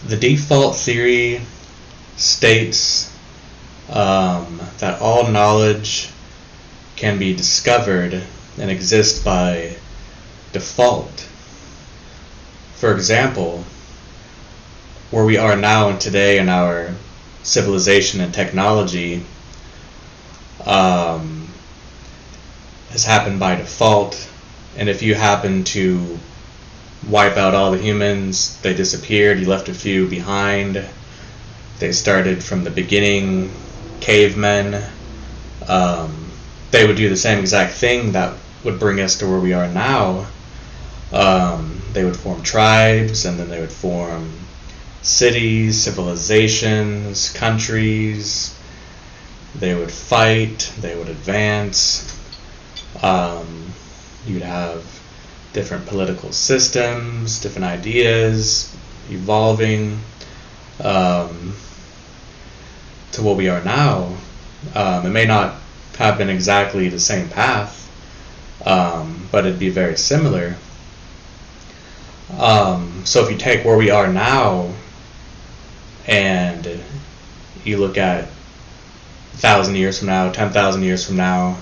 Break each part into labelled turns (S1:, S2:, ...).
S1: The default theory states that all knowledge can be discovered and exist by default. For example, where we are now and today in our civilization and technology has happened by default, and if you happen to wipe out all the humans, they disappeared, you left a few behind, they started from the beginning, cavemen, they would do the same exact thing that would bring us to where we are now. They would form tribes, and then they would form cities, civilizations, countries. They would fight, they would advance. You'd have different political systems, different ideas, evolving to what we are now. It may not have been exactly the same path, but it'd be very similar. So if you take where we are now and you look at 1,000 years from now, 10,000 years from now,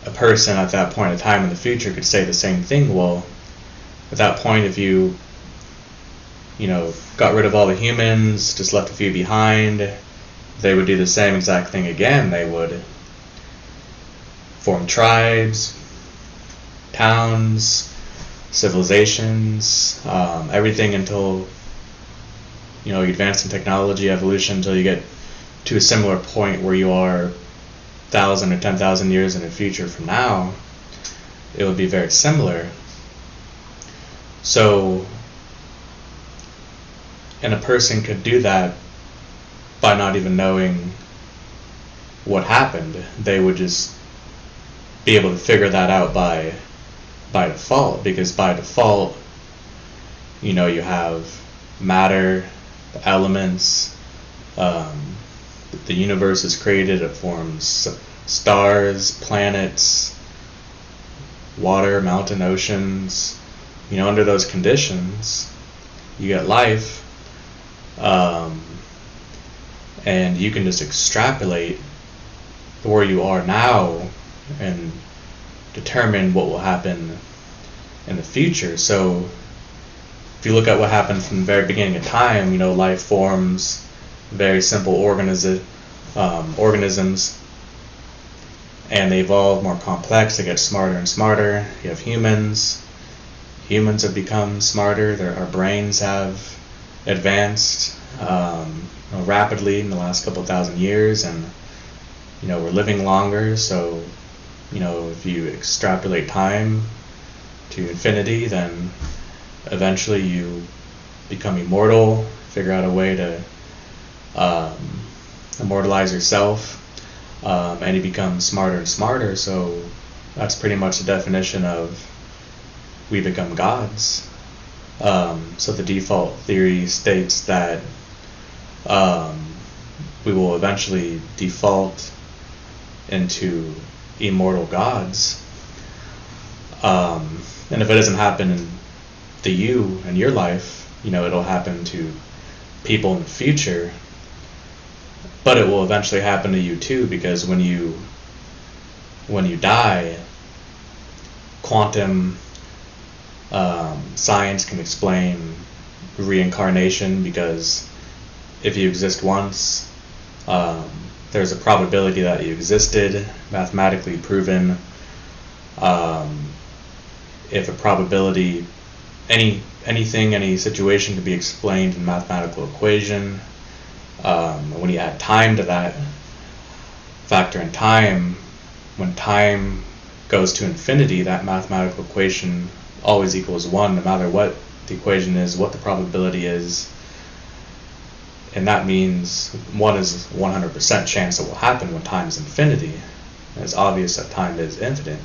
S1: a person at that point in time in the future could say the same thing. Well, at that point, if you got rid of all the humans, just left a few behind, they would do the same exact thing again. They would form tribes, towns, civilizations, everything until you advance in technology, evolution, until you get to a similar point where you are 1,000 or 10,000 years in the future from now. It would be very similar. So, and a person could do that by not even knowing what happened. They would just be able to figure that out by default, because by default, you have matter, the elements, the universe is created, it forms stars, planets, water, mountain, oceans. Under those conditions, you get life, and you can just extrapolate where you are now and determine what will happen in the future. So if you look at what happened from the very beginning of time, life forms, very simple organisms, and they evolve more complex, they get smarter and smarter. You have humans have become smarter, our brains have advanced rapidly in the last couple thousand years, and we're living longer. So if you extrapolate time to infinity, then eventually you become immortal, figure out a way to immortalize yourself, and you become smarter and smarter. So that's pretty much the definition of we become gods. So the default theory states that we will eventually default into immortal gods. And if it doesn't happen to you in your life, it'll happen to people in the future. But it will eventually happen to you too, because when you die, quantum science can explain reincarnation, because if you exist once, there's a probability that you existed, mathematically proven. If a probability, any situation can be explained in a mathematical equation. When you add time to that, factor in time, when time goes to infinity, that mathematical equation always equals 1, no matter what the equation is, what the probability is. And that means 1 is 100% chance it will happen when time is infinity. And it's obvious that time is infinite.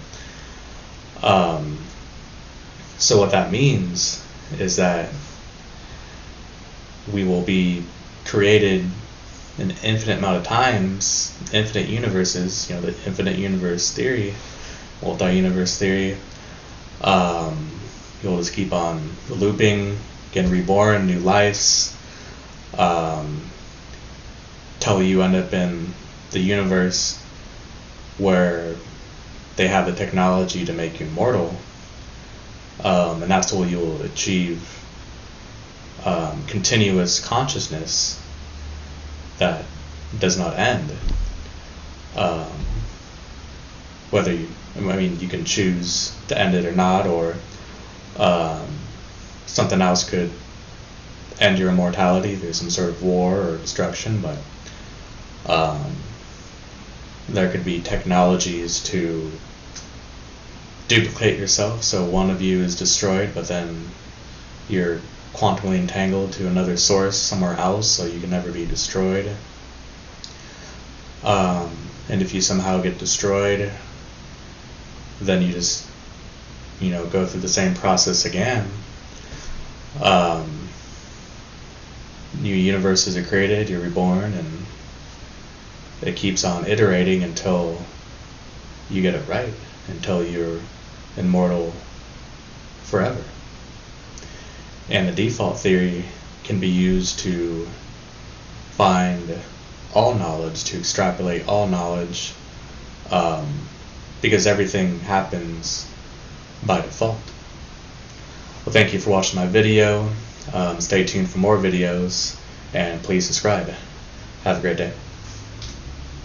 S1: So what that means is that we will be created an infinite amount of times, infinite universes, the infinite universe theory, multi-universe theory. You'll just keep on looping, getting reborn, new lives, till you end up in the universe where they have the technology to make you immortal, and that's where you will achieve continuous consciousness that does not end. Whether you can choose to end it or not, or something else could end your immortality through some sort of war or destruction, but there could be technologies to duplicate yourself, so one of you is destroyed, but then you're quantumly entangled to another source somewhere else, so you can never be destroyed. And if you somehow get destroyed, then you just, go through the same process again. New universes are created, you're reborn, and it keeps on iterating until you get it right, until you're immortal forever. And the default theory can be used to find all knowledge, to extrapolate all knowledge, because everything happens by default. Well, thank you for watching my video. Stay tuned for more videos, and please subscribe. Have a great day.